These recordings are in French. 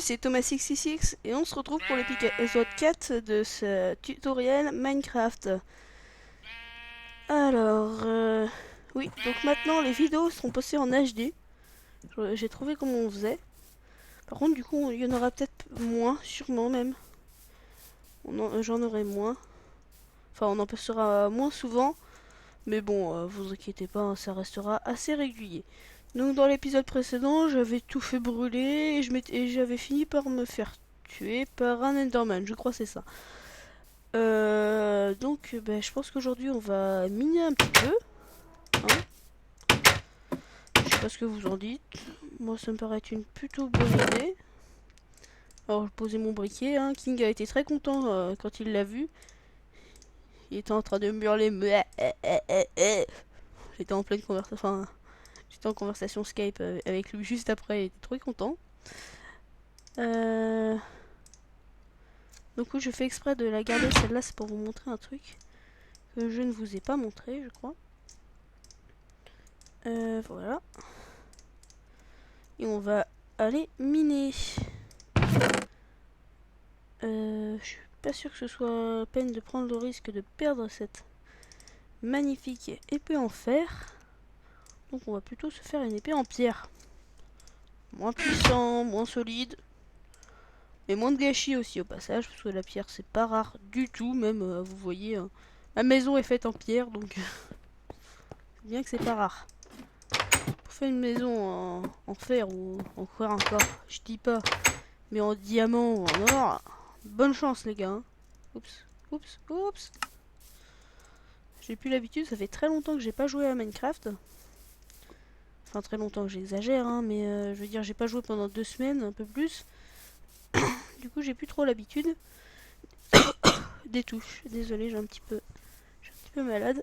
Salut, c'est Thomas66 et on se retrouve pour l'épisode 4 de ce tutoriel Minecraft. Alors, oui, donc maintenant les vidéos seront postées en HD. J'ai trouvé comment on faisait. Par contre, du coup, il y en aura peut-être moins, sûrement même. J'en aurai moins. Enfin, on en postera moins souvent. Mais bon, vous inquiétez pas, hein, ça restera assez régulier. Donc dans l'épisode précédent, j'avais tout fait brûler et j'avais fini par me faire tuer par un Enderman, je crois que c'est ça. Donc ben, je pense qu'aujourd'hui on va miner un petit peu. Hein. Je sais pas ce que vous en dites. Moi ça me paraît être une plutôt bonne idée. Alors je posais mon briquet, hein. King a été très content quand il l'a vu. Il était en train de me hurler. J'étais en pleine conversation. Enfin, j'étais en conversation Skype avec lui juste après, il était trop content. Donc oui, je fais exprès de la garder celle-là, c'est pour vous montrer un truc que je ne vous ai pas montré, je crois. Voilà. Et on va aller miner. Je suis pas sûr que ce soit la peine de prendre le risque de perdre cette magnifique épée en fer. Donc on va plutôt se faire une épée en pierre. Moins puissant, moins solide. Mais moins de gâchis aussi au passage, parce que la pierre c'est pas rare du tout, même vous voyez, ma maison est faite en pierre, donc bien que c'est pas rare. Pour faire une maison en fer ou en quoi encore, je dis pas, mais en diamant ou en or, bonne chance les gars. Hein. Oups, oups, oups. J'ai plus l'habitude, ça fait très longtemps que j'ai pas joué à Minecraft. Enfin très longtemps, j'exagère, hein, mais je veux dire j'ai pas joué pendant 2 semaines, un peu plus. Du coup j'ai plus trop l'habitude des touches. Désolée, je suis un petit peu malade.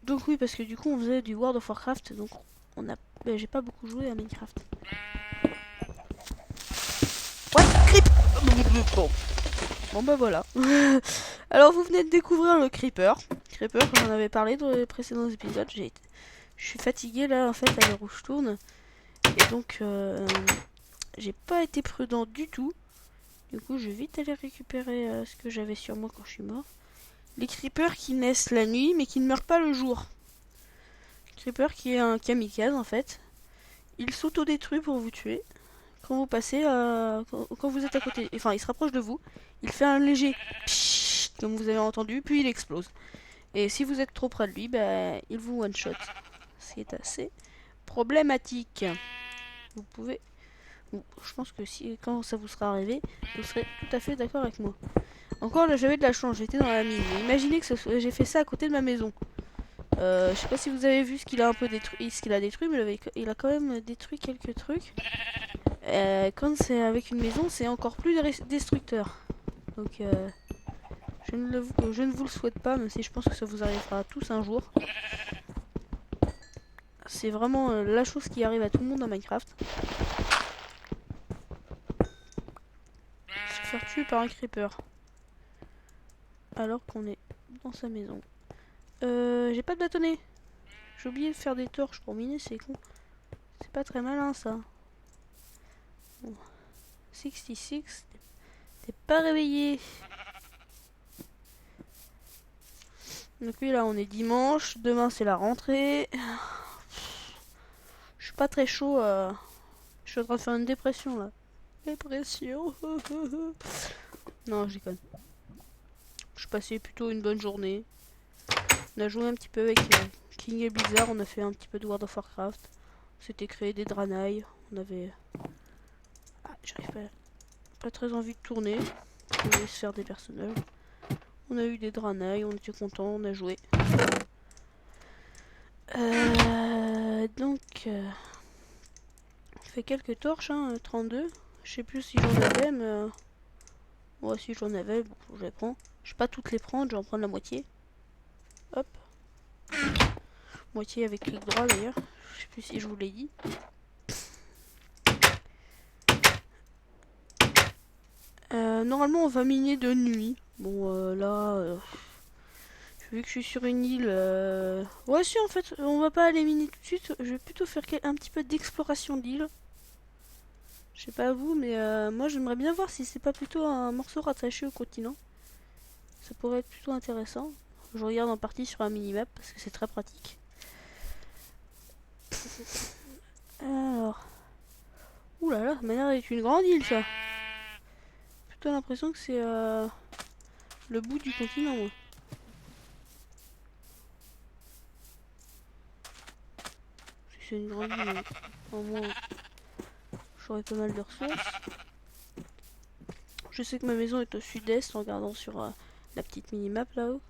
Donc oui, parce que du coup on faisait du World of Warcraft, donc on a, j'ai pas beaucoup joué à Minecraft. Ouais, creep. Bon bah voilà. Alors vous venez de découvrir le creeper. Creeper, comme on avait parlé dans les précédents épisodes, je suis fatiguée là en fait à l'heure où je tourne. Et donc j'ai pas été prudent du tout. Du coup je vais vite aller récupérer ce que j'avais sur moi quand je suis mort. Les creepers qui naissent la nuit mais qui ne meurent pas le jour. Creeper qui est un kamikaze en fait. Il s'autodétruit pour vous tuer. Quand vous passez, quand vous êtes à côté, enfin il se rapproche de vous, il fait un léger pshhh, comme vous avez entendu, puis il explose. Et si vous êtes trop près de lui, bah, il vous one shot. C'est assez problématique. Vous pouvez, je pense que si quand ça vous sera arrivé, vous serez tout à fait d'accord avec moi. Encore là, j'avais de la chance, j'étais dans la mine. Imaginez que j'ai fait ça à côté de ma maison. Je sais pas si vous avez vu ce qu'il a un peu détruit, ce qu'il a détruit, mais il a quand même détruit quelques trucs. Quand c'est avec une maison, c'est encore plus destructeur. Donc, je ne vous le souhaite pas, même si je pense que ça vous arrivera à tous un jour. C'est vraiment la chose qui arrive à tout le monde dans Minecraft. Se faire tuer par un creeper. Alors qu'on est dans sa maison. J'ai pas de bâtonnet. J'ai oublié de faire des torches pour miner, c'est con. C'est pas très malin ça. Bon. 66, t'es pas réveillé. Donc oui, là on est dimanche, demain c'est la rentrée. Je suis pas très chaud. Je suis en train de faire une dépression là. Dépression. Non, je déconne. Je passais plutôt une bonne journée. On a joué un petit peu avec King et Blizzard. On a fait un petit peu de World of Warcraft. On s'était créé des dranailles. On avait. Ah, j'arrive pas très envie de tourner. On voulait se faire des personnages. On a eu des dranailles. On était contents. On a joué. Donc. On fait quelques torches, hein, 32. Je sais plus si j'en avais, mais. Ouais, si j'en avais, bon, je les prends. Je vais pas toutes les prendre, je vais en prendre la moitié. Hop. Moitié avec clic droit d'ailleurs. Je sais plus si je vous l'ai dit. Normalement, on va miner de nuit. Bon, là. Vu que je suis sur une île... Ouais, si, en fait, on va pas aller miner tout de suite. Je vais plutôt faire un petit peu d'exploration d'île. Je sais pas vous, mais moi j'aimerais bien voir si c'est pas plutôt un morceau rattaché au continent. Ça pourrait être plutôt intéressant. Je regarde en partie sur un minimap parce que c'est très pratique. Alors... Ouh là là, ça m'a l'air d'être une grande île ça. Plutôt l'impression que c'est le bout du continent, moi. Si c'est une grande île, au moins j'aurai pas mal de ressources. Je sais que ma maison est au sud-est en regardant sur la petite minimap là-haut.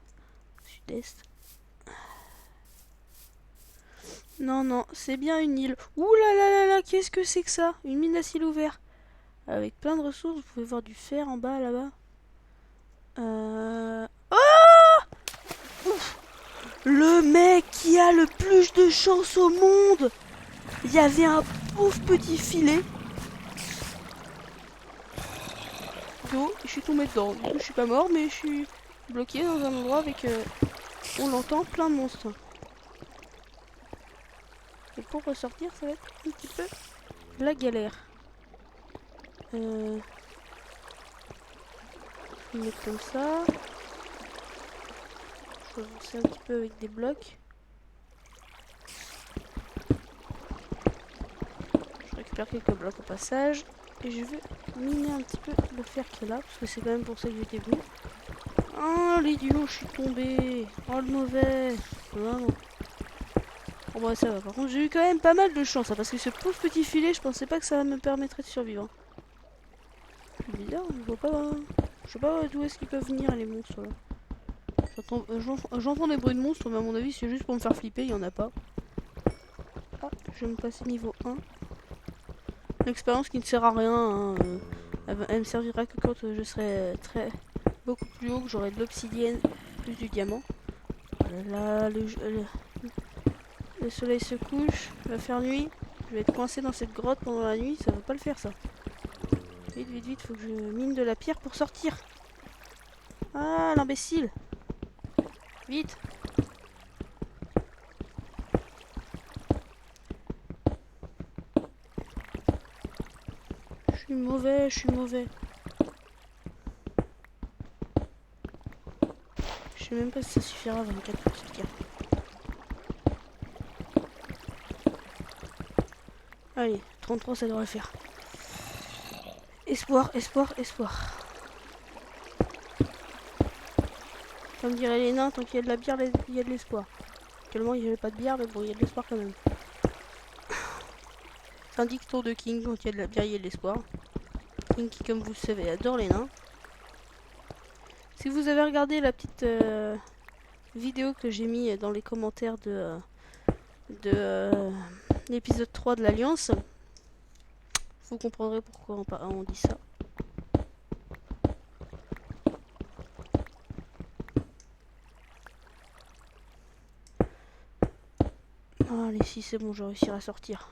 Sud-est. Non, non, c'est bien une île. Ouh là là là là, qu'est-ce que c'est que ça? Une mine à ciel ouvert. Avec plein de ressources, vous pouvez voir du fer en bas là-bas. Oh! Ouf. Le mec qui a le plus de chance au monde! Il y avait un pauvre petit filet d'eau, je suis tombée dedans. Du coup, je suis pas mort, mais je suis bloqué dans un endroit avec, on l'entend, plein de monstres. Et pour ressortir, ça va être un petit peu la galère. Je vais mettre comme ça. Je vais avancer un petit peu avec des blocs. Je récupère quelques blocs au passage. Et je vais miner un petit peu le fer qui est là, parce que c'est quand même pour ça que j'étais venu. Oh l'idiot, je suis tombé. Oh le mauvais. Vraiment. Bon bah ça va. Par contre j'ai eu quand même pas mal de chance, hein, parce que ce pauvre petit filet, je pensais pas que ça me permettrait de survivre. C'est bizarre, je vois pas. Je sais pas d'où est-ce qu'ils peuvent venir les monstres là. J'entends des bruits de monstres, mais à mon avis c'est juste pour me faire flipper, il y en a pas. Ah, je vais me passer niveau 1. L'expérience qui ne sert à rien, hein, elle me servira que quand je serai beaucoup plus haut, que j'aurai de l'obsidienne plus du diamant. Là, le soleil se couche, il va faire nuit. Je vais être coincé dans cette grotte pendant la nuit, ça va pas le faire ça. Vite, vite, vite, faut que je mine de la pierre pour sortir. Ah, l'imbécile. Vite. Je suis mauvais, je suis mauvais. Je sais même pas si ça suffira 24 petites pierres. Allez, 33 ça devrait le faire. Espoir, espoir, espoir. Comme diraient les nains, tant qu'il y a de la bière, il y a de l'espoir. Actuellement, il n'y avait pas de bière, mais bon, il y a de l'espoir quand même. C'est un dicton de King, quand il y a de la bière, il y a de l'espoir. King qui, comme vous le savez, adore les nains. Si vous avez regardé la petite vidéo que j'ai mis dans les commentaires de l'épisode 3 de l'Alliance, vous comprendrez pourquoi on dit ça. Allez, si c'est bon, je vais réussir à sortir.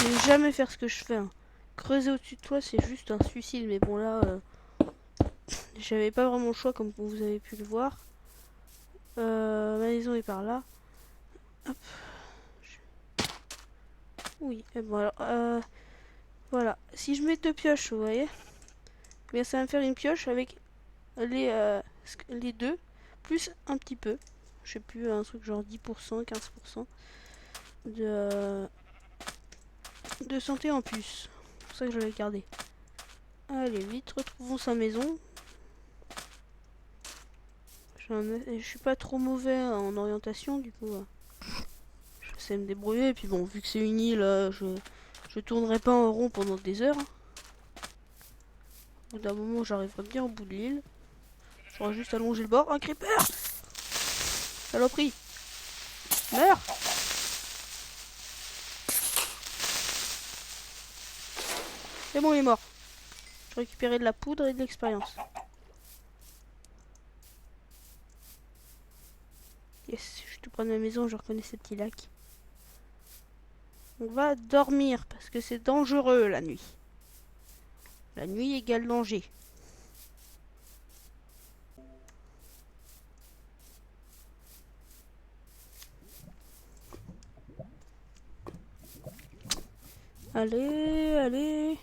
Ne jamais faire ce que je fais. Hein. Creuser au-dessus de toi, c'est juste un suicide. Mais bon, là, j'avais pas vraiment le choix, comme vous avez pu le voir. Ma maison est par là. Hop. Oui, et bon, alors, voilà. Si je mets 2 pioches, vous voyez, eh bien, ça va me faire une pioche avec les deux, plus un petit peu. Je sais plus, un truc genre 10%, 15% de santé en plus. C'est pour ça que je vais garder. Allez, vite, retrouvons sa maison. Je suis pas trop mauvais en orientation, du coup. Je sais me débrouiller. Et puis bon, vu que c'est une île, je tournerai pas en rond pendant des heures. Au bout d'un moment, j'arriverai bien au bout de l'île. J'aurai juste allongé le bord. Un creeper! Saloperie! Meurs! C'est bon, il est mort. Je récupérais de la poudre et de l'expérience. Yes, je suis tout près de ma maison, je reconnais ce petit lac. On va dormir parce que c'est dangereux la nuit. La nuit égale danger. Allez, allez.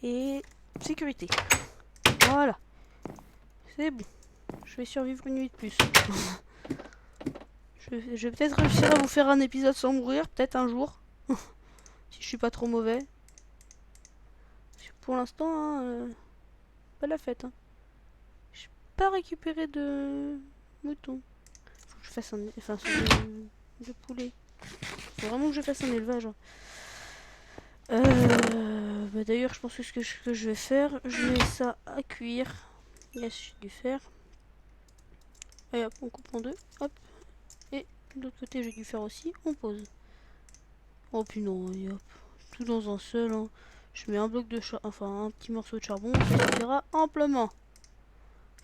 Et sécurité. Voilà. C'est bon. Je vais survivre une nuit de plus. Je vais peut-être réussir à vous faire un épisode sans mourir, peut-être un jour. Si je suis pas trop mauvais. Pour l'instant, hein, pas la fête. Hein. J'ai pas récupéré de moutons. Faut que je fasse un... Enfin, de poulet. Faut vraiment que je fasse un élevage. Hein. Bah d'ailleurs, je pense que ce que je vais faire, je mets ça à cuire. Yes, j'ai du fer. Et hop, on coupe en deux. Hop. Et de l'autre côté, j'ai du fer aussi. On pose. Oh puis non, et hop. Tout dans un seul. Hein. Je mets un bloc de charbon, enfin un petit morceau de charbon, ça suffira amplement.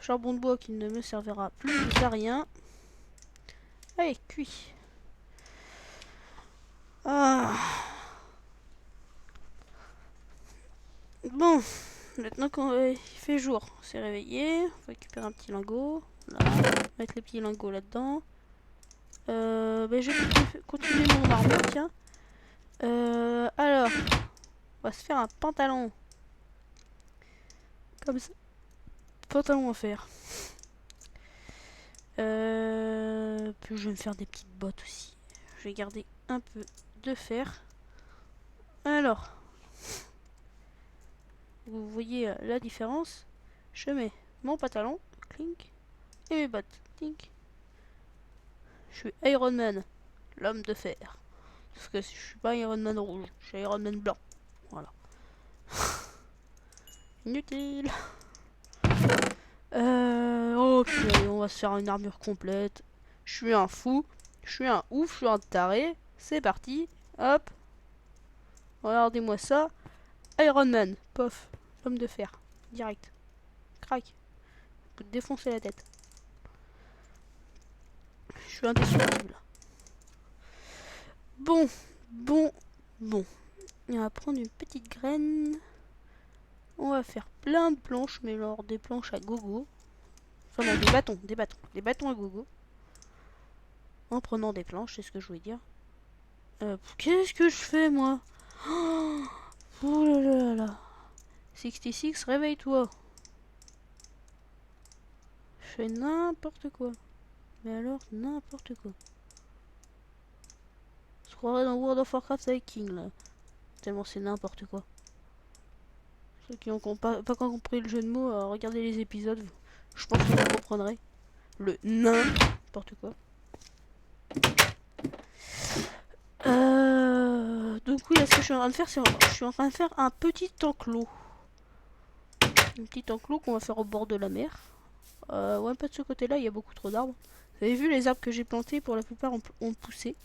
Charbon de bois qui ne me servira plus à rien. Allez, cuit. Ah. Bon, maintenant qu'il fait jour, on s'est réveillé. On va récupérer un petit lingot. Là, mettre les petits lingots là-dedans. Ben, je vais continuer mon armure, tiens. Alors, on va se faire un pantalon. Comme ça. Pantalon en fer. Puis je vais me faire des petites bottes aussi. Je vais garder un peu de fer. Alors, vous voyez la différence. Je mets mon pantalon, clink, et mes bottes, clink. Je suis Iron Man, l'homme de fer. Parce que je suis pas Iron Man rouge, je suis Iron Man blanc. Voilà. Inutile. Oh, puis allez, on va se faire une armure complète. Je suis un fou, je suis un ouf, je suis un taré. C'est parti. Hop. Regardez-moi ça. Iron Man. Pof. L'homme de fer. Direct. Crac. Vous défoncer la tête. Je suis indestructible. Bon. Bon. On va prendre une petite graine. On va faire plein de planches, mais alors des planches à gogo. Enfin non, des bâtons à gogo. En prenant des planches, c'est ce que je voulais dire. Qu'est-ce que je fais, moi? Oh là là là. 66, réveille-toi. Je fais n'importe quoi. Mais alors, n'importe quoi. Je se croirais dans World of Warcraft avec King, là. Tellement c'est n'importe quoi. Ceux qui n'ont pas compris le jeu de mots, regardez les épisodes. Je pense que vous comprendrez. Le n'importe quoi. Donc oui, là, ce que je suis en train de faire, c'est je suis en train de faire un petit enclos. Un petit enclos qu'on va faire au bord de la mer. Ouais, pas de ce côté-là, il y a beaucoup trop d'arbres. Vous avez vu, les arbres que j'ai plantés, pour la plupart, ont poussé.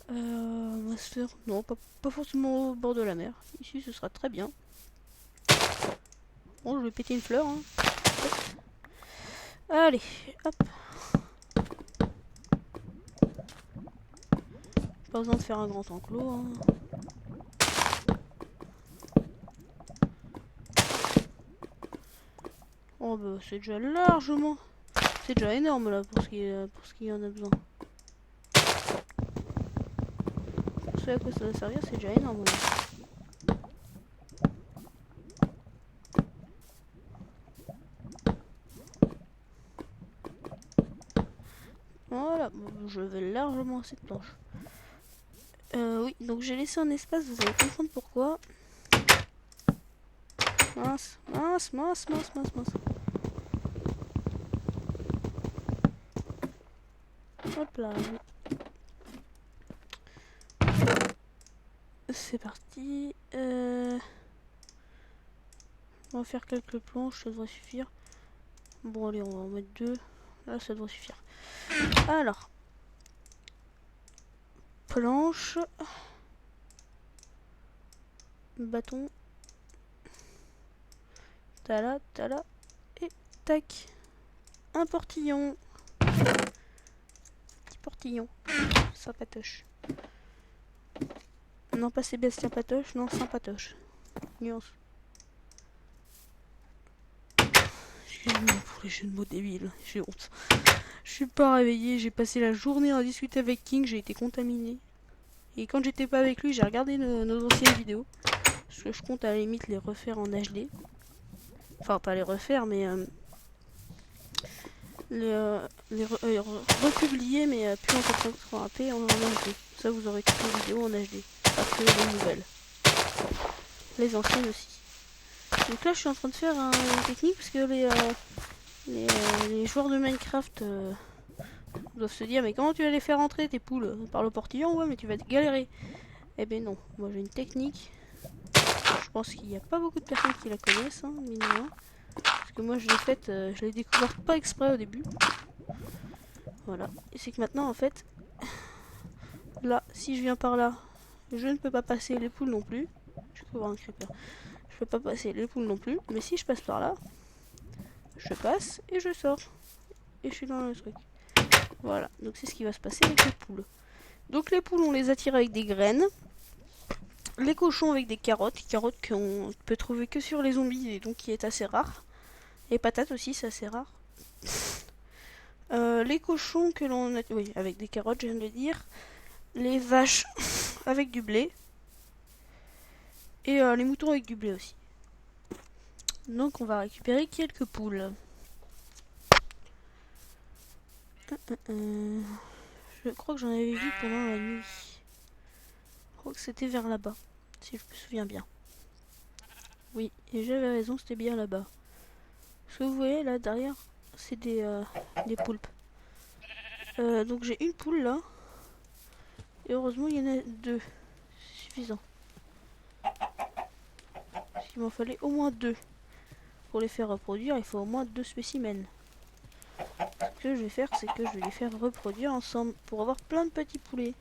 On va se faire... Non, pas forcément au bord de la mer. Ici, ce sera très bien. Bon, je vais péter une fleur. Hein. Allez, hop. Pas besoin de faire un grand enclos. Hein. Oh bah c'est déjà largement... C'est déjà énorme là pour ce qui en a besoin. Pour ce à quoi ça va servir, c'est déjà énorme là. Voilà, je vais largement assez de planches. Oui, donc j'ai laissé un espace, vous allez comprendre pourquoi. Mince. Hop là. C'est parti. On va faire quelques planches, ça devrait suffire. Bon allez, on va en mettre deux. Là, ça devrait suffire. Alors. Planche. Bâton. Tala. Et tac. Un portillon. Petit portillon. Ça patoche. Non, pas Sébastien Patoche, non, Saint-Patoche. Nuance. Pour les jeux de mots débiles, j'ai honte. Je suis pas réveillée, j'ai passé la journée à discuter avec King, j'ai été contaminée. Et quand j'étais pas avec lui, j'ai regardé nos anciennes vidéos. Parce que je compte à la limite les refaire en HD. Enfin, pas les refaire, mais republier, mais plus en 480p en HD. Ça, vous aurez toutes les vidéos en HD. Pas que les nouvelles. Les anciennes aussi. Donc là, je suis en train de faire une technique parce que les joueurs de Minecraft doivent se dire, mais comment tu vas les faire entrer tes poules par le portillon? Ouais, mais tu vas te galérer. Eh ben non, moi j'ai une technique. Je pense qu'il n'y a pas beaucoup de personnes qui la connaissent, hein, minimum. Parce que moi je l'ai faite, je l'ai découverte pas exprès au début. Voilà. Et c'est que maintenant en fait, là, si je viens par là, je ne peux pas passer les poules non plus. Je peux voir un creeper. Je peux pas passer les poules non plus. Mais si je passe par là, je passe et je sors. Et je suis dans le truc. Voilà. Donc c'est ce qui va se passer avec les poules. Donc les poules, on les attire avec des graines. Les cochons avec des carottes. Carottes qu'on peut trouver que sur les zombies et donc qui est assez rare. Les patates aussi, c'est assez rare. Les cochons que l'on a... Oui, avec des carottes, je viens de le dire. Les vaches avec du blé. Et les moutons avec du blé aussi. Donc on va récupérer quelques poules. Je crois que j'en avais vu pendant la nuit. Je crois que c'était vers là-bas, si je me souviens bien. Oui, et j'avais raison, c'était bien là-bas. Ce que vous voyez là derrière, c'est des poulpes. Donc j'ai une poule là. Et heureusement il y en a deux. C'est suffisant. Parce qu'il m'en fallait au moins deux. Pour les faire reproduire, il faut au moins 2 spécimens. Ce que je vais faire, c'est que je vais les faire reproduire ensemble pour avoir plein de petits poulets.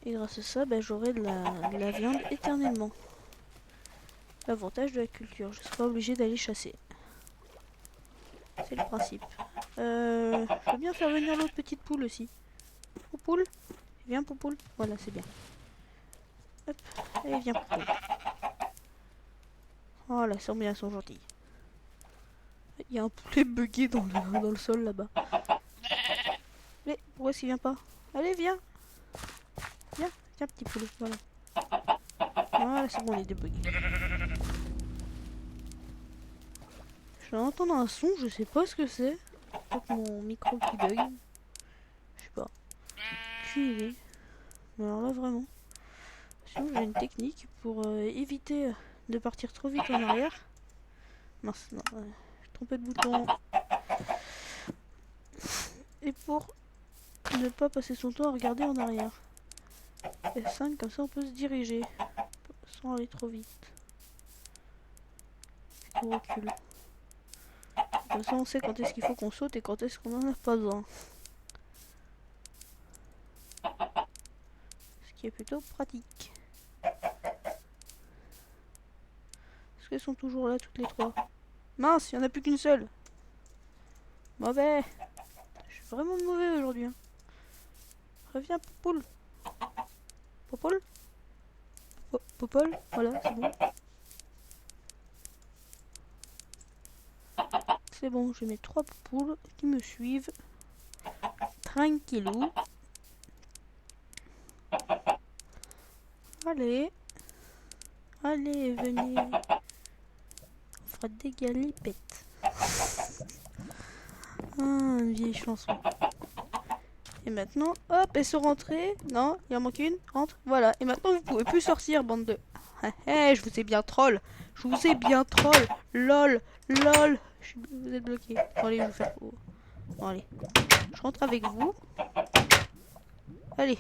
Et grâce à ça, ben, j'aurai de la viande éternellement. L'avantage de la culture, je ne serai pas obligé d'aller chasser. C'est le principe. Je veux bien faire venir l'autre petite poule aussi. Poupoule, viens Poupoule. Voilà, c'est bien. Hop, allez viens Poupoule. Oh là, elles sont gentilles. Il y a un poulet bugué dans le sol là-bas. Mais pourquoi est-ce qu'il vient pas? Allez, viens. Viens, viens petit poulet, voilà. Voilà, c'est bon, il est débugué. Je viens d'entendre un son, je sais pas ce que c'est. Peut-être mon micro qui bug. Je sais pas. Aucune idée. Mais alors là, vraiment. Sinon, j'ai une technique pour éviter de partir trop vite en arrière. Mince, non, j'ai trompé de bouton. Et pour ne pas passer son temps à regarder en arrière. F5, comme ça on peut se diriger. Sans aller trop vite. On recule. Comme ça on sait quand est-ce qu'il faut qu'on saute et quand est-ce qu'on en a pas besoin. Ce qui est plutôt pratique. Est-ce qu'elles sont toujours là toutes les trois? Mince, il n'y en a plus qu'une seule. Mauvais. Je suis vraiment mauvais aujourd'hui. Hein. Reviens, Poupoule. Poupoule. Popole, voilà, c'est bon. C'est bon, j'ai mes 3 poules qui me suivent. Tranquillou. Allez. Allez, venez. On fera des galipettes. Ah, une vieille chanson. Et maintenant, hop, elles sont rentrées. Non, il en manque une. Rentre. Voilà. Et maintenant, vous pouvez plus sortir, bande de... je vous ai bien troll. Je vous ai bien troll. Lol. Lol. Vous êtes bloqué. Bon, allez, je vais vous faire... Bon, allez. Je rentre avec vous. Allez.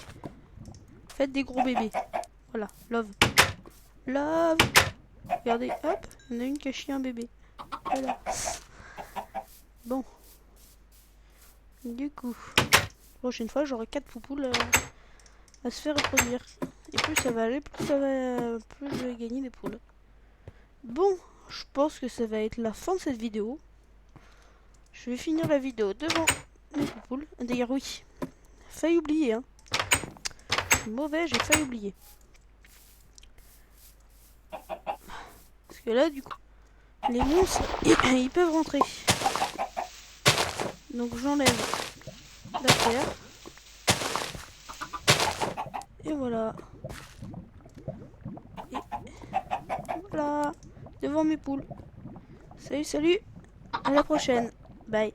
Faites des gros bébés. Voilà. Love. Love. Regardez. Hop. Il y en a une qui a chié un bébé. Voilà. Bon. Du coup... prochaine fois, j'aurai 4 poupoules à se faire reproduire. Et plus ça va aller, plus je vais gagner des poules. Bon, je pense que ça va être la fin de cette vidéo. Je vais finir la vidéo devant les poupoules. D'ailleurs, oui, failli oublier. Hein. suis mauvais, j'ai failli oublier. Parce que là, du coup, les monstres, ils peuvent rentrer. Donc j'enlève la terre. Et voilà. Et voilà. Devant mes poules. Salut, salut. À la prochaine. Bye.